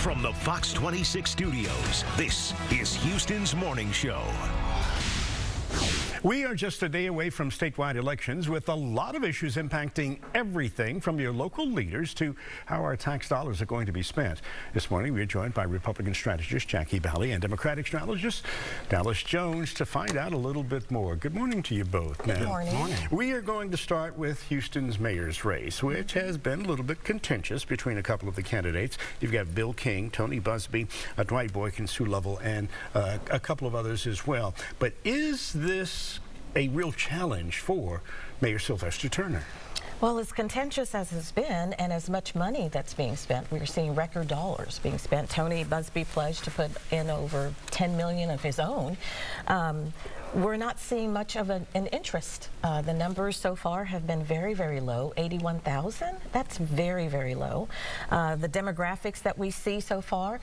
From the Fox 26 studios, this is Houston's Morning Show. We are just a day away from statewide elections with a lot of issues impacting everything from your local leaders to how our tax dollars are going to be spent. This morning, we are joined by Republican strategist Jackie Bally and Democratic strategist Dallas Jones to find out a little bit more. Good morning to you both. Good morning. We are going to start with Houston's mayor's race, which has been a little bit contentious between a couple of the candidates. You've got Bill King, Tony Buzbee, Dwight Boykin, Sue Lovell, and a couple of others as well. But is this a real challenge for Mayor Sylvester Turner? Well, as contentious as it's been and as much money that's being spent, we're seeing record dollars being spent. Tony Buzbee pledged to put in over $10 million of his own. We're not seeing much of an interest. The numbers so far have been very, very low. 81,000, that's very, very low. The demographics that we see so far,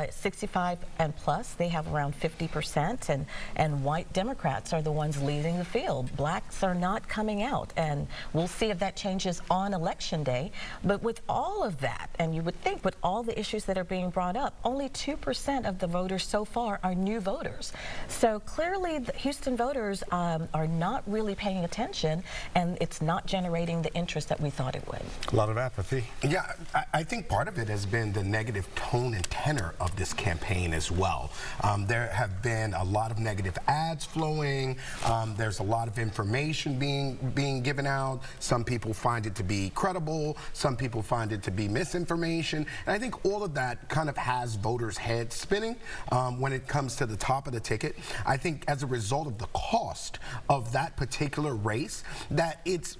65 and plus, they have around 50%, and white Democrats are the ones leading the field. Blacks are not coming out, and we'll see if that changes on election day. But with all of that, and you would think with all the issues that are being brought up, only 2% of the voters so far are new voters. So clearly the Houston voters are not really paying attention, and it's not generating the interest that we thought it would. A lot of apathy. Yeah, I think part of it has been the negative tone and tenor of this campaign as well. There have been a lot of negative ads flowing. There's a lot of information being given out. Some people find it to be credible. Some people find it to be misinformation. And I think all of that kind of has voters' heads spinning when it comes to the top of the ticket. I think as a result of the cost of that particular race, that it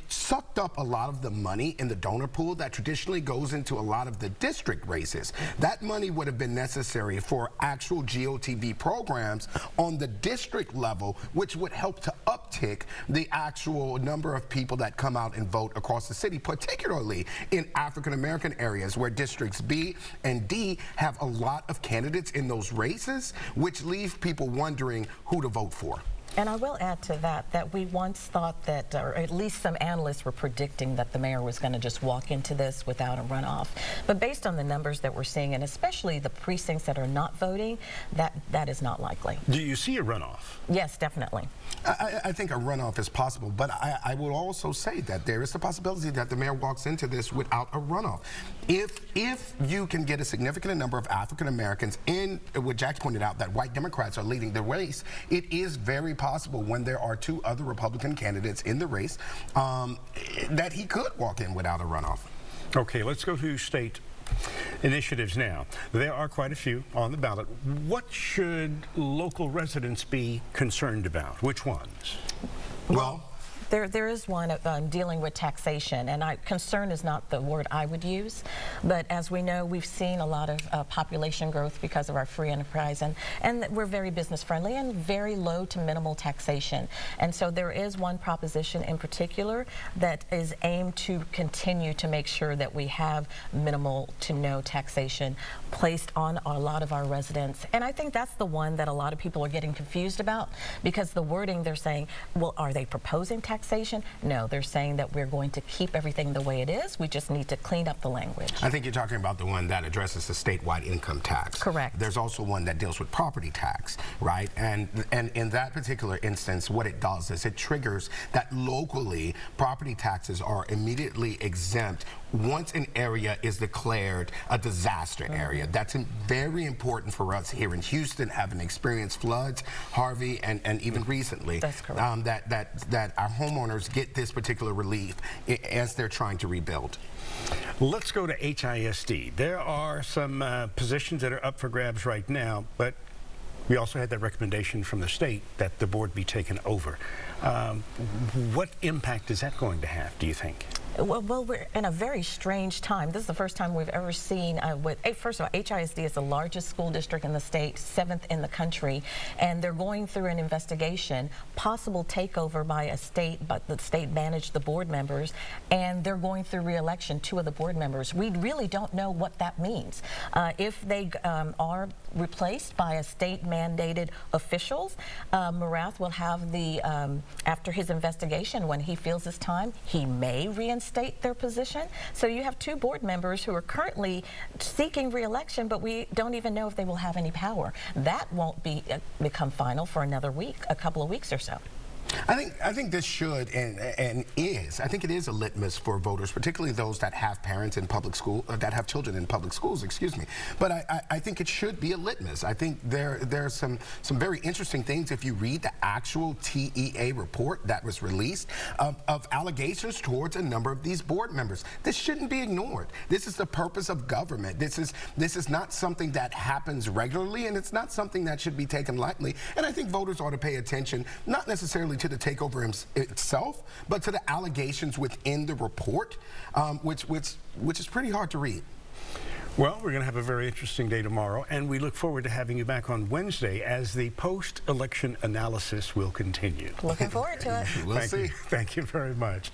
sucked up a lot of the money in the donor pool that traditionally goes into a lot of the district races. That money would have been necessary for actual GOTV programs on the district level, which would help to uptick the actual number of people that come out and vote across the city, particularly in African American areas where districts B and D have a lot of candidates in those races, which leave people wondering who to vote for. And I will add to that we once thought that, or at least some analysts were predicting that the mayor was going to just walk into this without a runoff. But based on the numbers that we're seeing, and especially the precincts that are not voting, that is not likely. Do you see a runoff? Yes, definitely. I think a runoff is possible, but I will also say that there is the possibility that the mayor walks into this without a runoff. If you can get a significant number of African Americans in, what Jack pointed out, that white Democrats are leading the race, it is very possible when there are two other Republican candidates in the race that he could walk in without a runoff. Okay, let's go to state initiatives now. There are quite a few on the ballot. What should local residents be concerned about? Which ones? Well, there is one dealing with taxation, and concern is not the word I would use, but as we know, we've seen a lot of population growth because of our free enterprise, and we're very business friendly and very low to minimal taxation. And so there is one proposition in particular that is aimed to continue to make sure that we have minimal to no taxation placed on a lot of our residents. And I think that's the one that a lot of people are getting confused about, because the wording, they're saying, well, are they proposing taxation? No, they're saying that we're going to keep everything the way it is. We just need to clean up the language. I think you're talking about the one that addresses the statewide income tax. Correct. There's also one that deals with property tax, right? And in that particular instance, what it does is it triggers that locally property taxes are immediately exempt once an area is declared a disaster area. That's very important for us here in Houston, having experienced floods, Harvey, and even recently. That's correct. That our homeowners get this particular relief as they're trying to rebuild. Let's go to HISD. There are some positions that are up for grabs right now, but we also had that recommendation from the state that the board be taken over. What impact is that going to have, do you think? Well, we're in a very strange time. This is the first time we've ever seen, first of all, HISD is the largest school district in the state, 7th in the country, and they're going through an investigation, possible takeover by a state, but the state managed the board members, and they're going through re-election, 2 of the board members. We really don't know what that means. If they are replaced by a state-mandated officials, Morath will have the, after his investigation, when he feels it's time, he may reinstate reinstate their position. So you have 2 board members who are currently seeking re-election, but we don't even know if they will have any power. That won't become final for another week, a couple of weeks or so. I think this should and is. I think it is a litmus for voters, particularly those that have parents in public school, that have children in public schools. Excuse me. But I think it should be a litmus. I think there's some very interesting things if you read the actual TEA report that was released of allegations towards a number of these board members. This shouldn't be ignored. This is the purpose of government. This is not something that happens regularly, and it's not something that should be taken lightly. And I think voters ought to pay attention, not necessarily to the takeover itself, but to the allegations within the report, which is pretty hard to read. Well, we're going to have a very interesting day tomorrow, and we look forward to having you back on Wednesday as the post-election analysis will continue. Looking forward to it. We'll see. Thank you very much.